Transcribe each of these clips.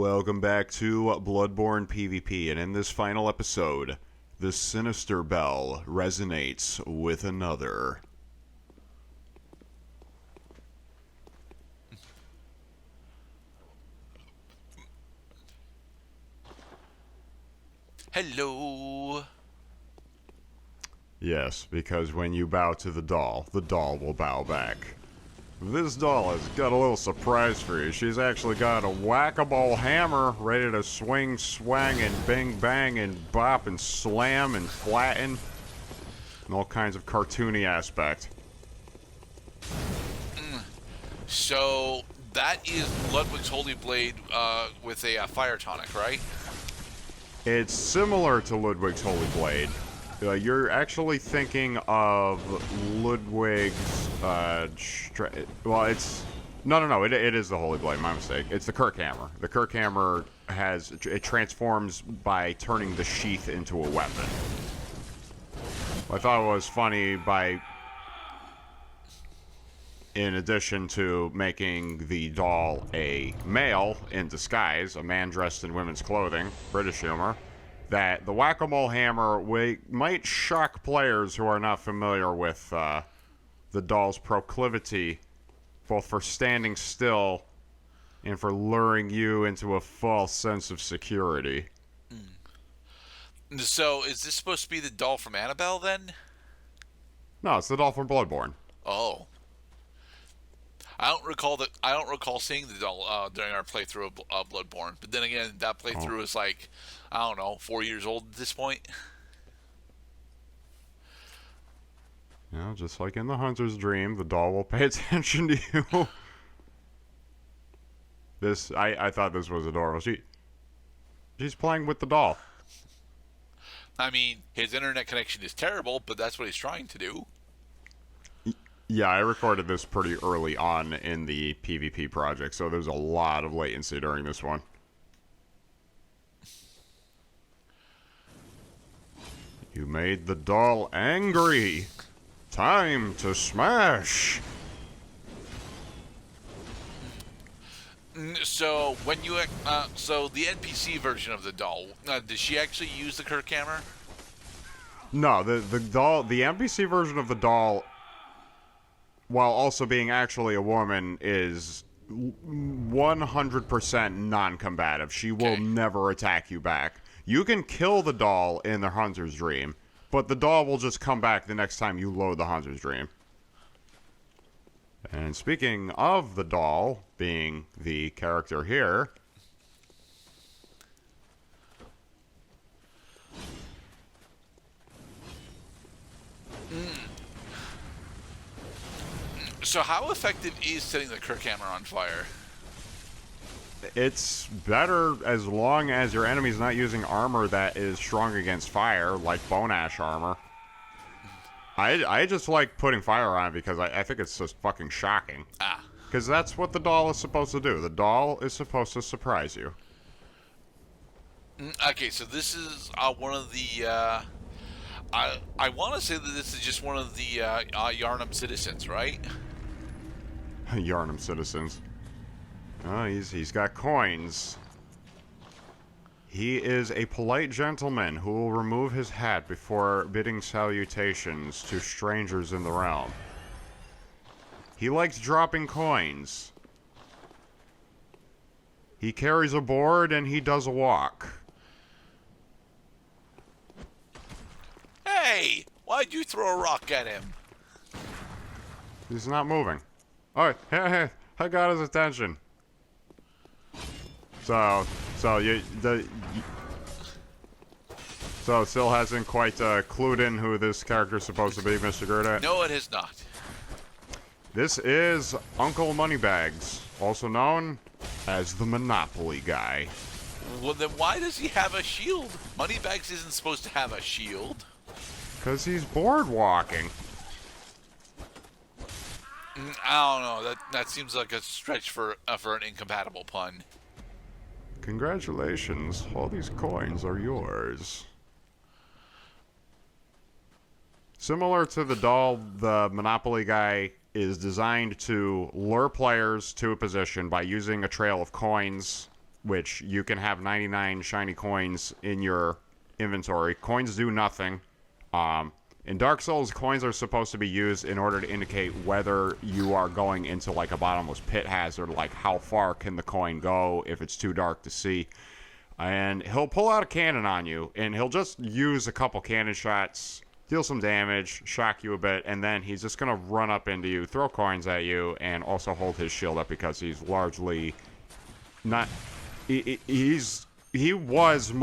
Welcome back to Bloodborne PVP, and in this final episode, the sinister bell resonates with another. Hello. Yes, because when you bow to the doll will bow back. This doll has got a little surprise for you. She's actually got a whack-a-mole hammer ready to swing, swang, and bing, bang, and bop, and slam, and flatten, and all kinds of cartoony aspect. So, that is Ludwig's Holy Blade with a fire tonic, right? It's similar to Ludwig's Holy Blade. You're actually thinking of Ludwig's, well, it's... No, it is the Holy Blade, my mistake. It's the Kirk Hammer. The Kirk Hammer it transforms by turning the sheath into a weapon. I thought it was funny in addition to making the doll a male in disguise, a man dressed in women's clothing, British humor, that the whack-a-mole hammer might shock players who are not familiar with the doll's proclivity, both for standing still and for luring you into a false sense of security. So, is this supposed to be the doll from Annabelle, then? No, it's the doll from Bloodborne. Oh. I don't recall seeing the doll during our playthrough of Bloodborne. But then again, that playthrough is like, I don't know, 4 years old at this point. You know, just like in the Hunter's Dream, the doll will pay attention to you. I thought this was adorable. She's playing with the doll. I mean, his internet connection is terrible, but that's what he's trying to do. Yeah, I recorded this pretty early on in the PvP project, so there's a lot of latency during this one. You made the doll angry. Time to smash. So when you so the NPC version of the doll, does she actually use the Kirk Hammer? No, the NPC version of the doll, while also being actually a woman, is 100% non-combative. She will never attack you back. You can kill the doll in the Hunter's Dream, but the doll will just come back the next time you load the Hunter's Dream. And speaking of the doll being the character here... So how effective is setting the Kirk Hammer on fire? It's better as long as your enemy's not using armor that is strong against fire, like Bone Ash armor. I just like putting fire on it because I think it's just fucking shocking. Because that's what the doll is supposed to do. The doll is supposed to surprise you. Okay, so this is one of the... I want to say that this is just one of the Yharnam citizens, right? Yharnam citizens. Oh, he's got coins. He is a polite gentleman who will remove his hat before bidding salutations to strangers in the realm. He likes dropping coins. He carries a board and he does a walk. Hey! Why'd you throw a rock at him? He's not moving. Oh, hey, I got his attention. So still hasn't quite clued in who this character's supposed to be, Mr. Gerdat? No, it has not. This is Uncle Moneybags, also known as the Monopoly guy. Well, then why does he have a shield? Moneybags isn't supposed to have a shield. Because he's board walking. I don't know. That seems like a stretch for an incompatible pun. Congratulations. All these coins are yours. Similar to the doll, the Monopoly guy is designed to lure players to a position by using a trail of coins which you can have 99 shiny coins in your inventory. Coins do nothing. In Dark Souls, coins are supposed to be used in order to indicate whether you are going into like a bottomless pit hazard, like how far can the coin go if it's too dark to see. And he'll pull out a cannon on you, and he'll just use a couple cannon shots, deal some damage, shock you a bit, and then he's just going to run up into you, throw coins at you, and also hold his shield up because he's largely not... He was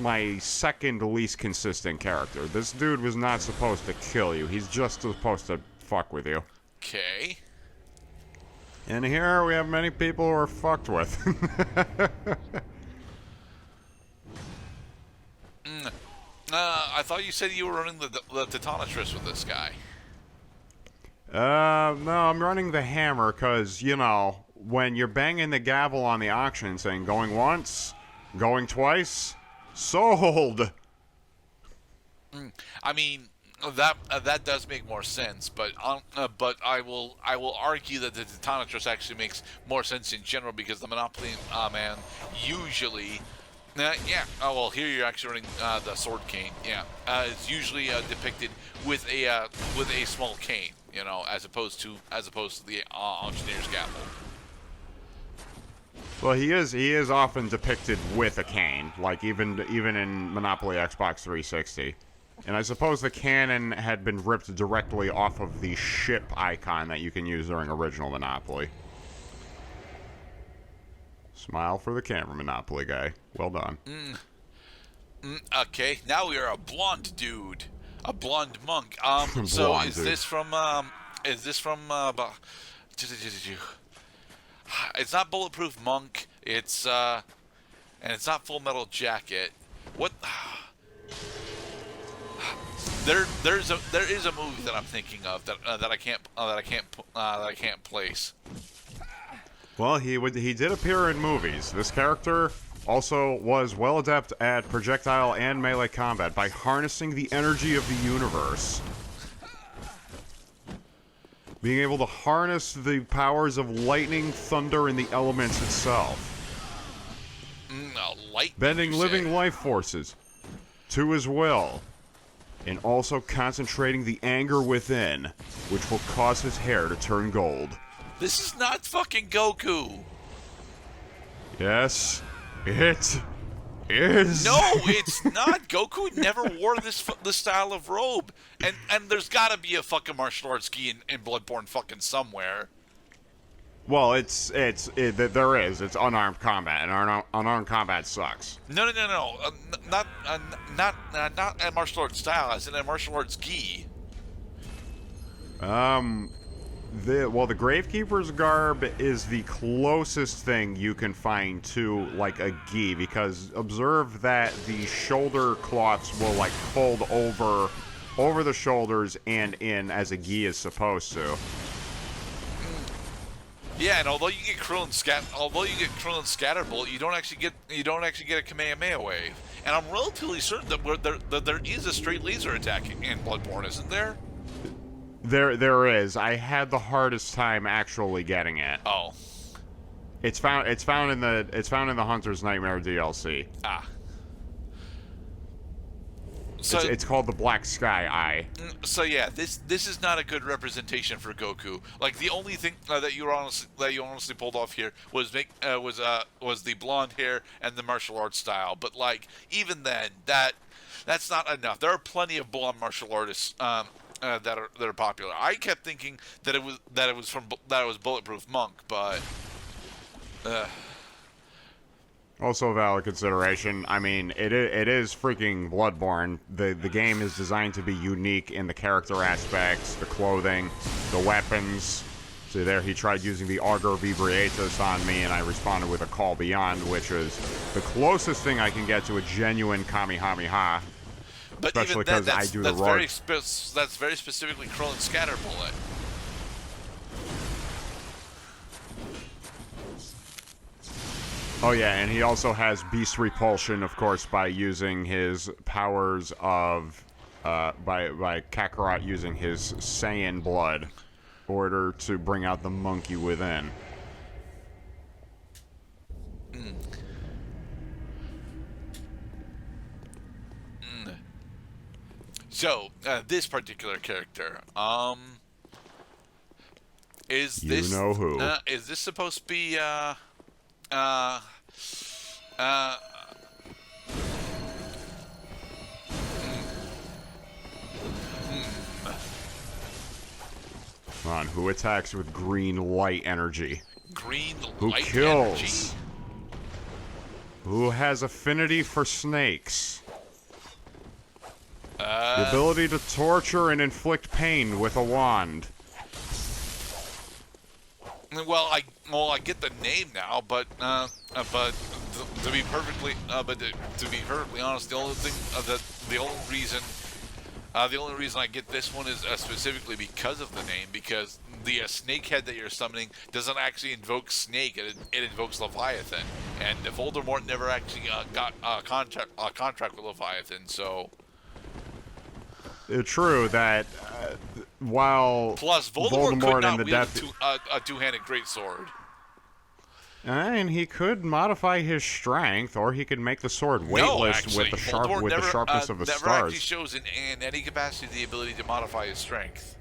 my second least consistent character. This dude was not supposed to kill you. He's just supposed to fuck with you. Okay. And here we have many people who are fucked with. I thought you said you were running the Titanitress with this guy. No, I'm running the hammer because, you know, when you're banging the gavel on the auction saying going once, going twice, sold. I mean, that does make more sense, but I will argue that the Titanitress actually makes more sense in general because the Monopoly man usually. Oh well, here you're actually running the sword cane. Yeah, it's usually depicted with a small cane, you know, as opposed to the auctioneer's gavel. Well, he is often depicted with a cane, like even in Monopoly Xbox 360. And I suppose the cannon had been ripped directly off of the ship icon that you can use during original Monopoly. Smile for the camera, Monopoly guy. Well done. Okay, now we are a blonde dude, a blonde monk. So Blonde is dude. this from? It's not Bulletproof Monk. It's and it's not Full Metal Jacket. What? There is a movie that I'm thinking of that I can't place. Well, he did appear in movies. This character also was well adept at projectile and melee combat by harnessing the energy of the universe. Being able to harness the powers of lightning, thunder, and the elements itself. Bending living life forces to his will. And also concentrating the anger within, which will cause his hair to turn gold. This is not fucking Goku. Yes, it is. No, it's not. Goku never wore this style of robe, and there's got to be a fucking martial arts gi in Bloodborne fucking somewhere. Well, there is. It's unarmed combat, and unarmed combat sucks. No. Not a martial arts style, as in a martial arts gi. The Gravekeeper's garb is the closest thing you can find to, like, a gi, because observe that the shoulder cloths will, like, fold over the shoulders and in as a gi is supposed to. Yeah, and although you get Krillin Scatterbolt, you don't actually get a Kamehameha wave. And I'm relatively certain that there is a straight laser attack in Bloodborne, isn't there? There is. I had the hardest time actually getting it. Oh. It's found in the Hunter's Nightmare DLC. Ah. So it's called the Black Sky Eye. So yeah, this is not a good representation for Goku. Like the only thing that you honestly pulled off here was the blonde hair and the martial arts style. But like even then, that's not enough. There are plenty of blonde martial artists that are popular. I kept thinking that it was Bulletproof Monk, but. Also a valid consideration. I mean, it is freaking Bloodborne. The game is designed to be unique in the character aspects, the clothing, the weapons. So there he tried using the Augur Vibriatus on me, and I responded with a Call Beyond, which is the closest thing I can get to a genuine Kamehameha. But especially because I do the roar. That's very specifically Krillin Scatterbullet. Oh yeah, and he also has Beast Repulsion, of course, by using his powers of, by Kakarot using his Saiyan blood in order to bring out the monkey within. Mm. Mm. So, this particular character, is this... You know who. Is this supposed to be, Come on, who attacks with green light energy? Green Who light kills? energy? Who has affinity for snakes? The ability to torture and inflict pain with a wand. Well, I get the name now, but to be perfectly honest, the only reason I get this one is specifically because of the name, because the snake head that you're summoning doesn't actually invoke snake; it invokes Leviathan, and Voldemort never actually got a contract with Leviathan, so. True that while Plus, Voldemort could not and the wield a two-handed greatsword. And he could modify his strength, or he could make the sword weightless with the sharpness of the never stars. Actually shows in any capacity the ability to modify his strength.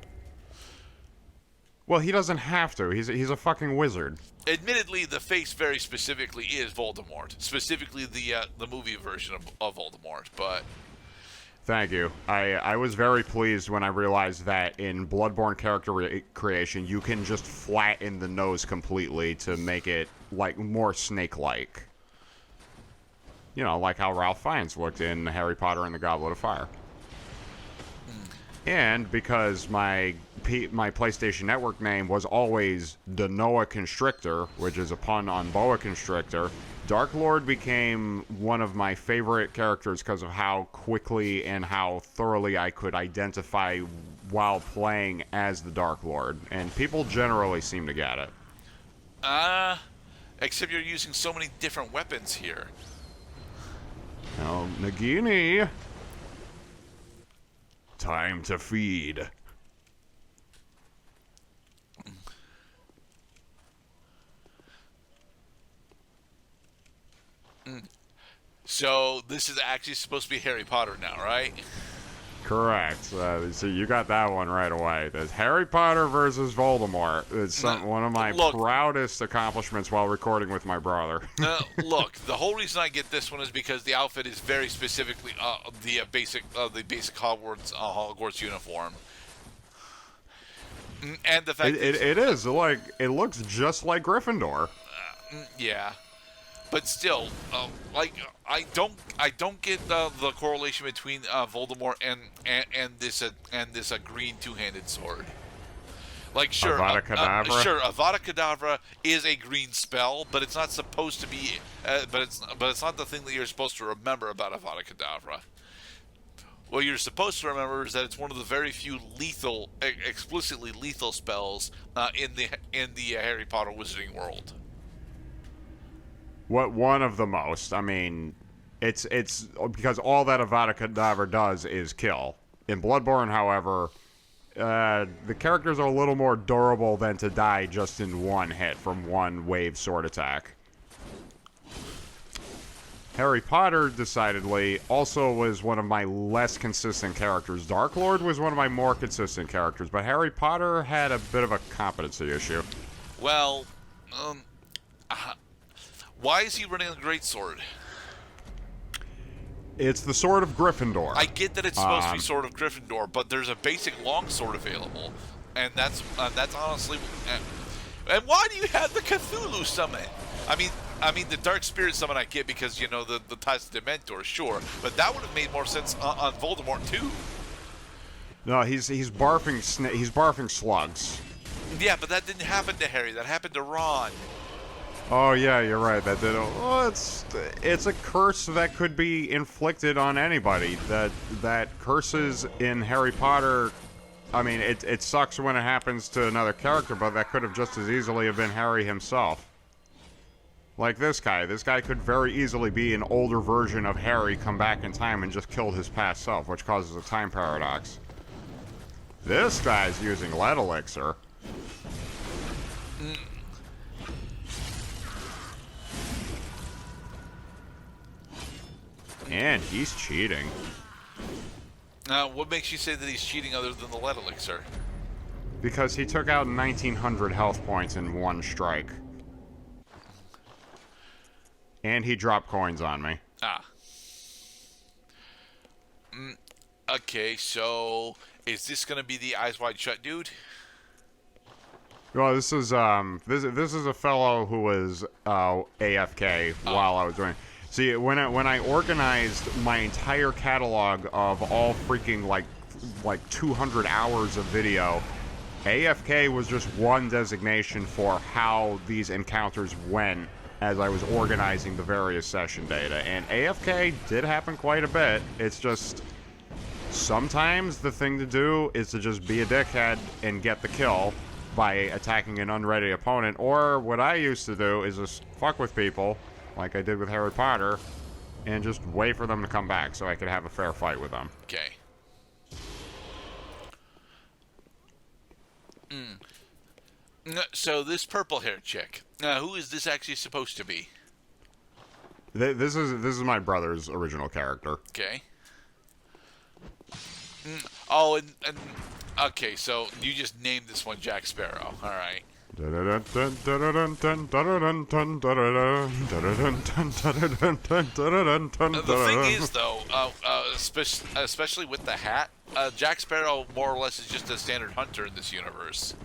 Well, he doesn't have to. He's a fucking wizard. Admittedly, the face very specifically is Voldemort, specifically the movie version of Voldemort, but. Thank you. I was very pleased when I realized that in Bloodborne character creation, you can just flatten the nose completely to make it like more snake-like. You know, like how Ralph Fiennes looked in Harry Potter and the Goblet of Fire. And because my PlayStation Network name was always the Noah Constrictor, which is a pun on Boa Constrictor, Dark Lord became one of my favorite characters because of how quickly and how thoroughly I could identify while playing as the Dark Lord. And people generally seem to get it. Except you're using so many different weapons here. Now, Nagini. Time to feed. So this is actually supposed to be Harry Potter now, right? Correct. So you got that one right away. There's Harry Potter versus Voldemort. It's one of my proudest accomplishments while recording with my brother. Look, the whole reason I get this one is because the outfit is very specifically the basic Hogwarts uniform, and the fact it is like it looks just like Gryffindor. Yeah. But still, I don't get the correlation between Voldemort and this green two-handed sword. Like sure, Avada Kedavra. Avada Kedavra is a green spell, but it's not supposed to be. But it's not the thing that you're supposed to remember about Avada Kedavra. What you're supposed to remember is that it's one of the very few lethal, explicitly lethal spells in the Harry Potter wizarding world. What one of the most? I mean, it's because all that Avada Kedavra does is kill. In Bloodborne, however, the characters are a little more durable than to die just in one hit from one wave sword attack. Harry Potter, decidedly, also was one of my less consistent characters. Dark Lord was one of my more consistent characters, but Harry Potter had a bit of a competency issue. Well, why is he running a greatsword? It's the Sword of Gryffindor. I get that it's supposed to be Sword of Gryffindor, but there's a basic longsword available, and that's honestly. And why do you have the Cthulhu summon? I mean the Dark Spirit summon I get because you know the ties to Dementor, sure, but that would have made more sense on Voldemort too. No, he's barfing slugs. Yeah, but that didn't happen to Harry. That happened to Ron. Oh yeah, you're right. That did. Well, it's a curse that could be inflicted on anybody. That curses in Harry Potter. I mean, it sucks when it happens to another character, but that could have just as easily have been Harry himself. Like this guy. This guy could very easily be an older version of Harry come back in time and just kill his past self, which causes a time paradox. This guy's using lead elixir. And he's cheating. What makes you say that he's cheating other than the lead elixir? Because he took out 1,900 health points in one strike. And he dropped coins on me. Okay, so is this gonna be the eyes wide shut dude? Well, this is a fellow who was AFK while I was doing. See, when I organized my entire catalog of all freaking like 200 hours of video, AFK was just one designation for how these encounters went as I was organizing the various session data. And AFK did happen quite a bit. It's just sometimes the thing to do is to just be a dickhead and get the kill by attacking an unready opponent. Or what I used to do is just fuck with people, like I did with Harry Potter, and just wait for them to come back so I could have a fair fight with them. Okay. So this purple-haired chick, who is this actually supposed to be? This is my brother's original character. Okay. Oh, and okay, so you just named this one Jack Sparrow. All right. The thing is, though, especially with the hat, Jack Sparrow more or less is just a standard hunter in this universe.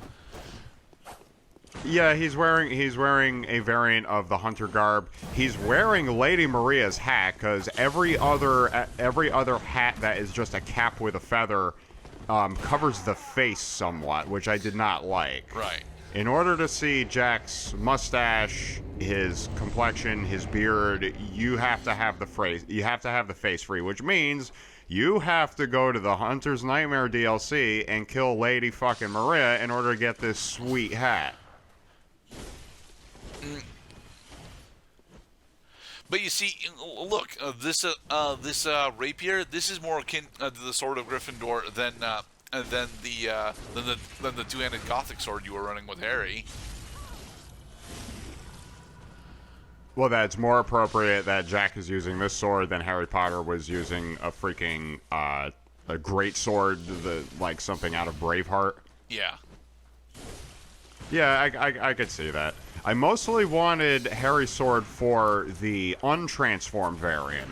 Yeah, he's wearing a variant of the hunter garb. He's wearing Lady Maria's hat because every other hat that is just a cap with a feather covers the face somewhat, which I did not like. Right. In order to see Jack's mustache, his complexion, his beard, you have to have the face free, which means you have to go to the Hunter's Nightmare DLC and kill Lady fucking Maria in order to get this sweet hat. But you see, look, this rapier. This is more akin to the sword of Gryffindor than the two-handed Gothic sword you were running with Harry. Well, that's more appropriate that Jack is using this sword than Harry Potter was using a freaking a great sword, like something out of Braveheart. Yeah. Yeah, I could see that. I mostly wanted Harry's sword for the untransformed variant.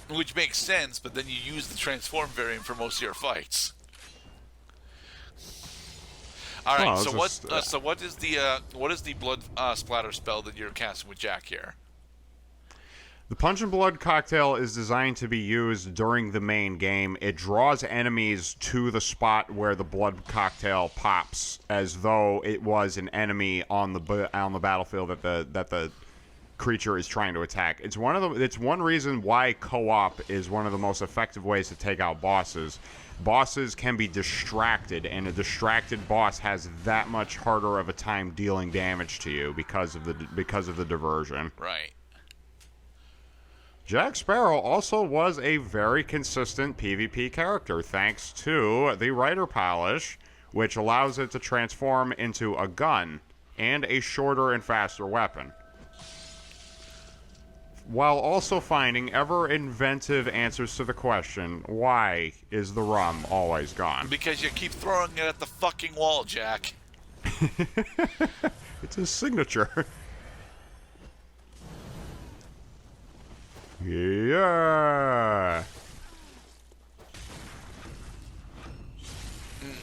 Which makes sense, but then you use the transformed variant for most of your fights. All right, so what is the blood splatter spell that you're casting with Jack here? The Punch and Blood cocktail is designed to be used during the main game. It draws enemies to the spot where the blood cocktail pops, as though it was an enemy on the battlefield that the creature is trying to attack. It's one reason why co-op is one of the most effective ways to take out bosses. Bosses can be distracted, and a distracted boss has that much harder of a time dealing damage to you because of the diversion. Right. Jack Sparrow also was a very consistent PvP character thanks to the writer polish, which allows it to transform into a gun and a shorter and faster weapon, while also finding ever inventive answers to the question, why is the rum always gone? Because you keep throwing it at the fucking wall, Jack. It's his signature. Yeah.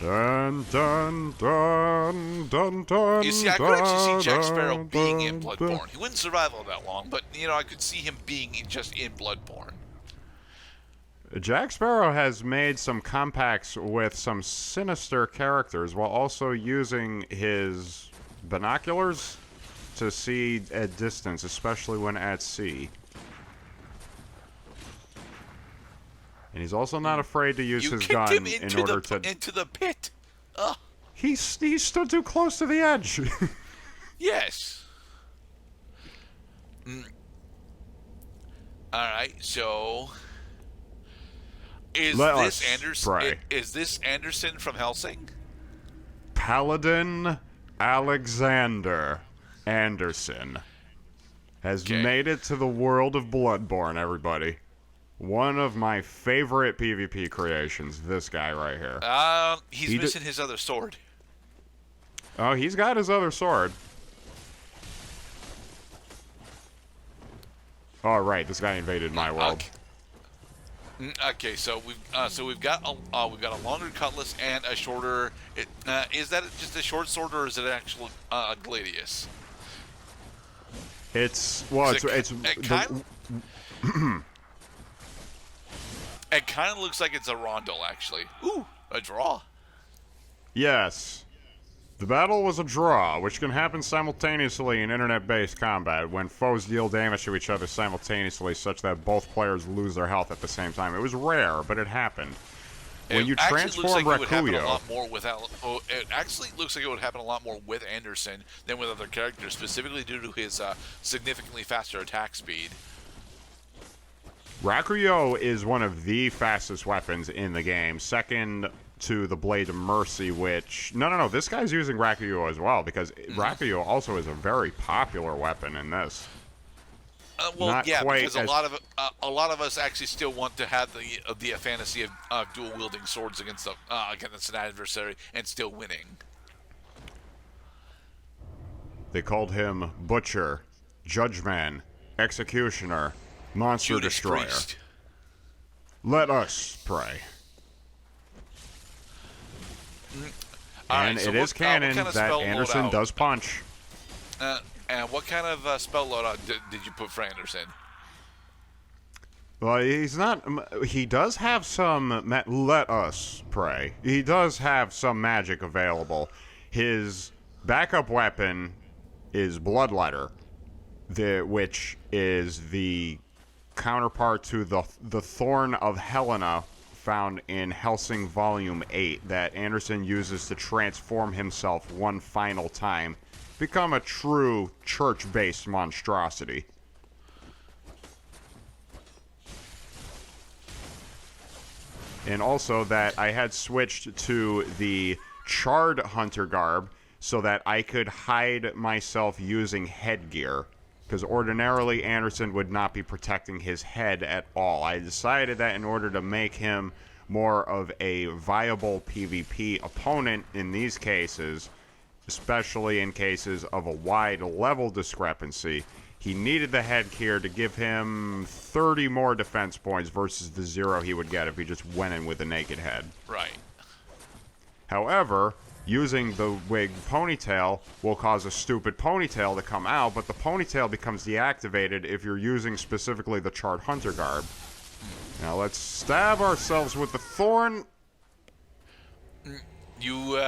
Dun dun dun dun dun. You see, I could actually see Jack Sparrow being in Bloodborne. He wouldn't survive all that long, but I could see him being just in Bloodborne. Jack Sparrow has made some compacts with some sinister characters while also using his binoculars to see at distance, especially when at sea. And he's also not afraid to use his gun in order to into the pit. Ugh. He stood too close to the edge. Yes. All right. So, is this Anderson from Helsing? Paladin Alexander Anderson has made it to the world of Bloodborne. Everybody. One of my favorite PvP creations, this guy right here. He's missing his other sword. Oh, he's got his other sword. Oh, right, this guy invaded my world. Okay, so we've got a longer cutlass and a shorter. Is that just a short sword or is it an actual a gladius? It's It kind of looks like it's a rondel, actually. Ooh, a draw. Yes. The battle was a draw, which can happen simultaneously in internet-based combat when foes deal damage to each other simultaneously such that both players lose their health at the same time. It was rare, but it happened. When you transform Recognizable, it actually looks like it would happen a lot more with Anderson than with other characters, specifically due to his significantly faster attack speed. Recognizable is one of the fastest weapons in the game, second to the Blade of Mercy, which... No, this guy's using Recognizable as well, because Recognizable also is a very popular weapon in this. Because a lot of us actually still want to have the fantasy of dual wielding swords against an adversary and still winning. They called him Butcher, Judgeman, Executioner, Monster Judas Destroyer. Priest. Let us pray. And it is canon that Anderson does punch. And what kind of spell loadout did you put for Anderson? Well, he's not... He does have some... Let us pray. He does have some magic available. His backup weapon is Bloodletter, which is the counterpart to the Thorn of Helena found in Helsing Volume 8 that Anderson uses to transform himself one final time, become a true church-based monstrosity. And also that I had switched to the Charred Hunter garb so that I could hide myself using headgear, because ordinarily Anderson would not be protecting his head at all. I decided that in order to make him more of a viable PvP opponent in these cases, especially in cases of a wide level discrepancy, he needed the headgear to give him 30 more defense points versus the 0 he would get if he just went in with a naked head. Right. However, using the wig ponytail will cause a stupid ponytail to come out, but the ponytail becomes deactivated if you're using specifically the Charred Hunter garb. Now let's stab ourselves with the thorn. You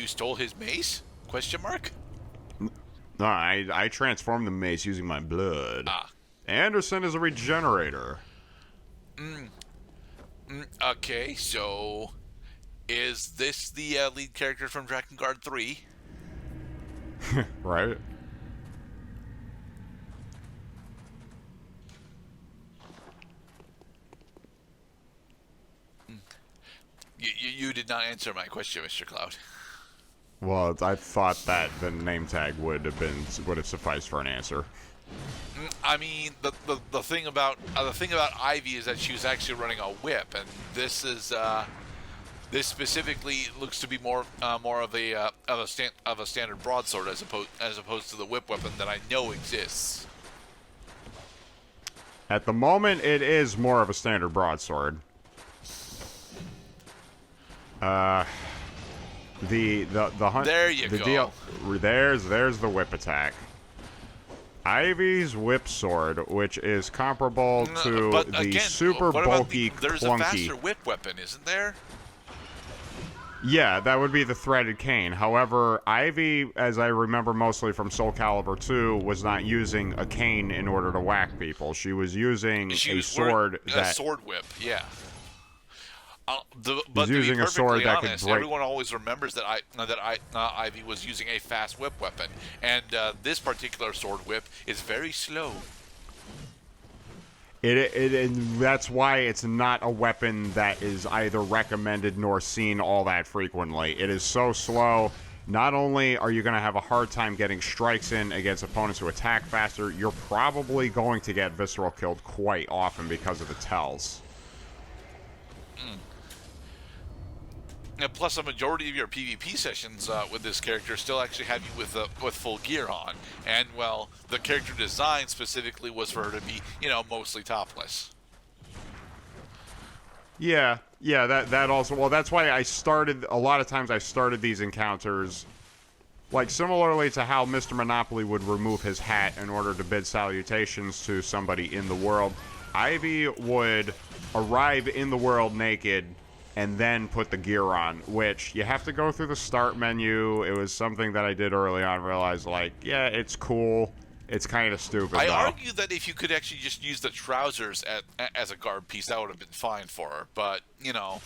stole his mace? Question mark? No, I transformed the mace using my blood. Ah. Anderson is a regenerator. Okay, so is this the lead character from Drakengard 3? Right? You did not answer my question, Mr. Cloud. Well, I thought that the name tag would have sufficed for an answer. I mean, the thing about Ivy is that she was actually running a whip, and this specifically looks to be more of a standard broadsword as opposed to the whip weapon that I know exists. At the moment, it is more of a standard broadsword. The hunt. There you go. There's the whip attack. Ivy's whip sword, which is comparable to the super bulky, there's clunky. a faster whip weapon, isn't there? Yeah, that would be the threaded cane. However, Ivy, as I remember mostly from Soul Calibur 2, was not using a cane in order to whack people. She was using a sword a sword whip. Yeah. But using a sword that could break. Everyone always remembers that Ivy was using a fast whip weapon, and this particular sword whip is very slow. And that's why it's not a weapon that is either recommended nor seen all that frequently. It is so slow not only are you going to have a hard time getting strikes in against opponents who attack faster, you're probably going to get visceral killed quite often because of the tells. And plus, a majority of your PvP sessions with this character still actually have you with full gear on, and well, the character design specifically was for her to be, you know, mostly topless. Yeah, that also. Well, that's why I started. A lot of times, I started these encounters, like similarly to how Mr. Monopoly would remove his hat in order to bid salutations to somebody in the world. Ivy would arrive in the world naked and then put the gear on, which you have to go through the start menu. It was something that I did early on, realized, like, yeah, it's cool. It's kind of stupid, I though. argue that if you could actually just use the trousers as a garb piece, that would have been fine for her. But, you know,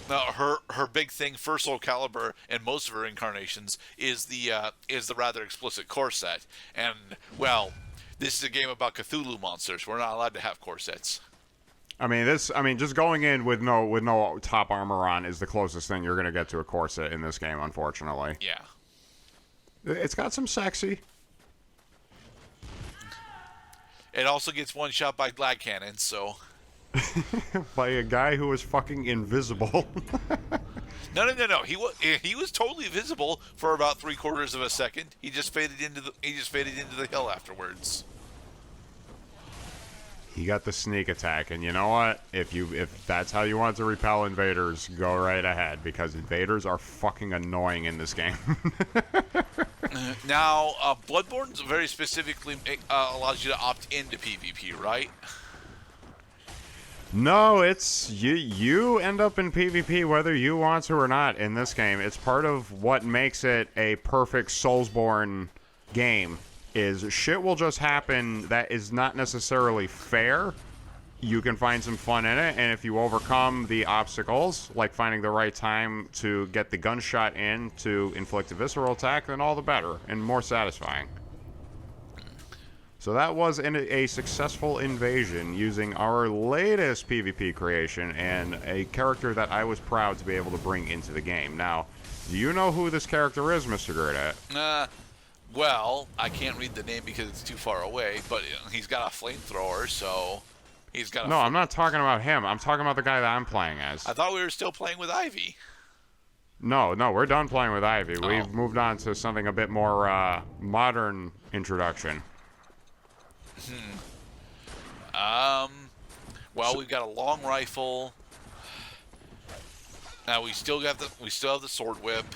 her big thing for Soul Calibur and most of her incarnations is the rather explicit corset. And, well, this is a game about Cthulhu monsters. We're not allowed to have corsets. I mean, just going in with no top armor on is the closest thing you're going to get to a corset in this game, unfortunately. Yeah. It's got some sexy. It also gets one shot by glad cannons, so... By a guy who was fucking invisible. No. He was totally visible for about 3/4 of a second. He just faded into the hill afterwards. He got the sneak attack, and you know what? If that's how you want to repel invaders, go right ahead, because invaders are fucking annoying in this game. Now, Bloodborne very specifically allows you to opt into PvP, right? No, it's you end up in PvP whether you want to or not in this game. It's part of what makes it a perfect Soulsborne game. Is shit will just happen that is not necessarily fair. You can find some fun in it, and if you overcome the obstacles, like finding the right time to get the gunshot in to inflict a visceral attack, then all the better and more satisfying. So that was a successful invasion using our latest PvP creation and a character that I was proud to be able to bring into the game. Now, do you know who this character is, Mr. Gerdat? Well, I can't read the name because it's too far away, but he's got a flamethrower, so he's got a... No, I'm not talking about him. I'm talking about the guy that I'm playing as. I thought we were still playing with Ivy. No, we're done playing with Ivy. Oh. We've moved on to something a bit more modern introduction. Well, we've got a long rifle. Now we still have the sword whip.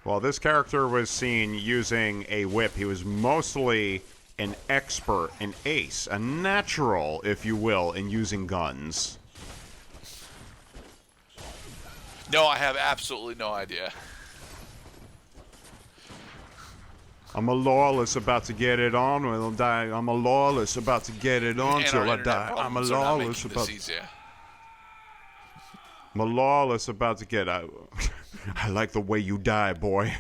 Well, this character was seen using a whip. He was mostly an expert, an ace, a natural, if you will, in using guns. No, I have absolutely no idea. I'm a lawless about to get it on when I'll die. I'm a lawless about to get it on till I die. I'm a lawless about I'm a lawless about to get out. I like the way you die, boy.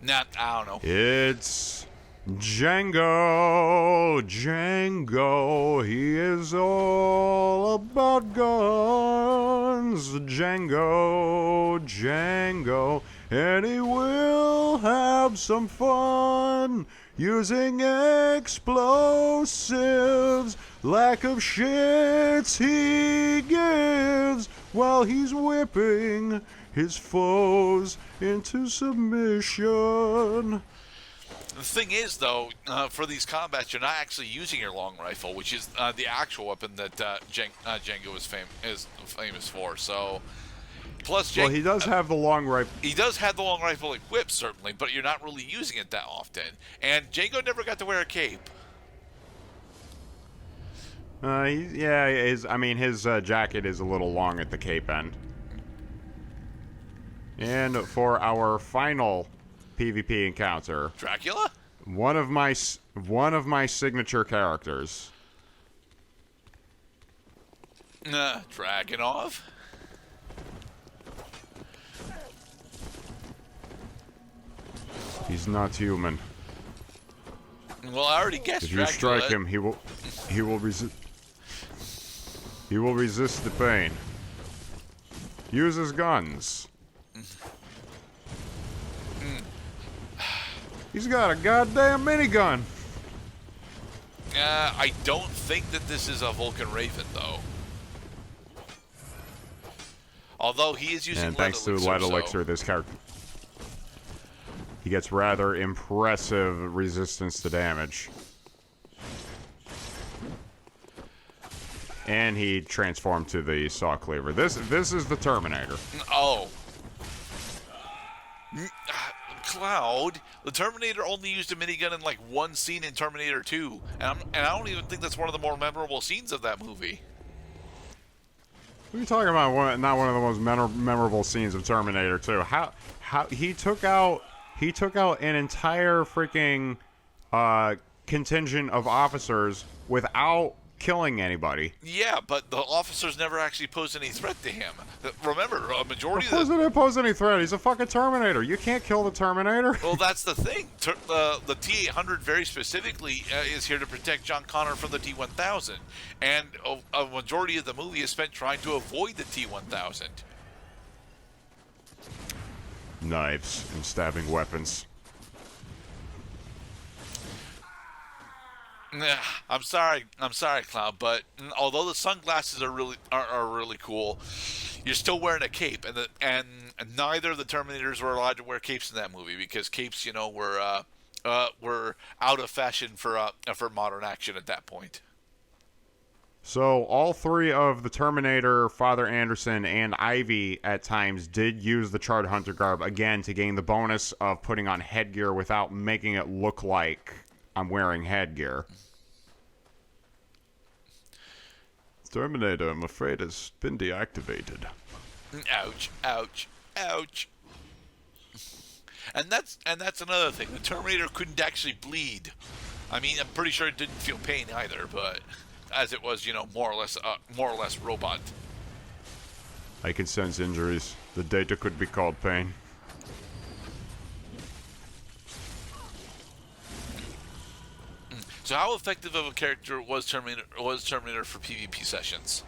Nah, I don't know. It's Django. Django. He is all about guns. Django. Django. And he will have some fun using explosives. Lack of shits he gives while he's whipping his foes into submission. The thing is, though, for these combats, you're not actually using your long rifle, which is the actual weapon that Django is famous for. So, plus, well, he does have the long rifle. He does have the long rifle equipped, certainly, but you're not really using it that often. And Django never got to wear a cape. His jacket is a little long at the cape end. And for our final PvP encounter, Dracula? One of my signature characters. Dragunov? He's not human. Well, I already guessed If you Dracula. strike him, he will resist. He will resist the pain. Use his guns. He's got a goddamn minigun. I don't think that this is a Vulcan Raven, though. Although he is using and thanks to Lead Elixir, this character, he gets rather impressive resistance to damage. And he transformed to the Saw Cleaver. This is the Terminator. Oh. Cloud, the Terminator only used a minigun in like one scene in Terminator 2, and I don't even think that's one of the more memorable scenes of that movie. What are you talking about? Not one of the most memorable scenes of Terminator 2. How he took out an entire freaking contingent of officers without killing anybody. Yeah, but the officers never actually posed any threat to him. Remember, a majority of course they didn't pose any threat. He's a fucking Terminator. You can't kill the Terminator. Well, that's the thing. The T-800 very specifically is here to protect John Connor from the T-1000, and a majority of the movie is spent trying to avoid the T-1000. Knives and stabbing weapons. I'm sorry, Cloud, but although the sunglasses are really cool, you're still wearing a cape, and neither of the Terminators were allowed to wear capes in that movie because capes, were out of fashion for modern action at that point. So all three of the Terminator, Father Anderson, and Ivy at times did use the Charred Hunter garb again to gain the bonus of putting on headgear without making it look like I'm wearing headgear. Terminator, I'm afraid, has been deactivated. Ouch, ouch, ouch. And that's another thing. The Terminator couldn't actually bleed. I mean, I'm pretty sure it didn't feel pain either, but as it was, more or less robot. I can sense injuries. The data could be called pain. So how effective of a character was Terminator for PvP sessions?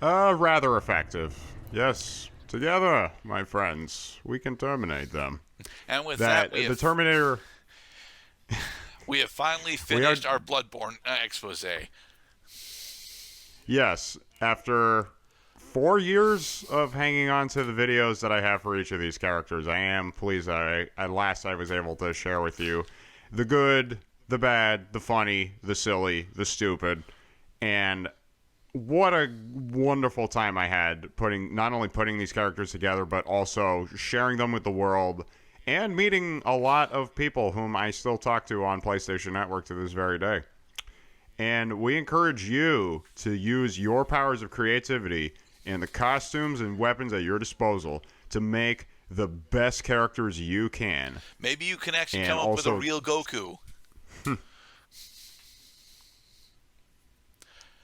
Rather effective. Yes. Together, my friends, we can terminate them. And with that the Terminator... we have finally finished our Bloodborne expose. Yes. After 4 years of hanging on to the videos that I have for each of these characters, I am pleased that at last I was able to share with you the good, the bad, the funny, the silly, the stupid, and what a wonderful time I had not only putting these characters together, but also sharing them with the world and meeting a lot of people whom I still talk to on PlayStation Network to this very day. And we encourage you to use your powers of creativity and the costumes and weapons at your disposal to make the best characters you can. Maybe you can actually come up with a real Goku.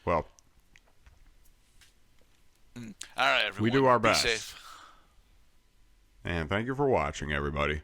Well, all right, everyone. We do our Be best. safe. And thank you for watching, everybody.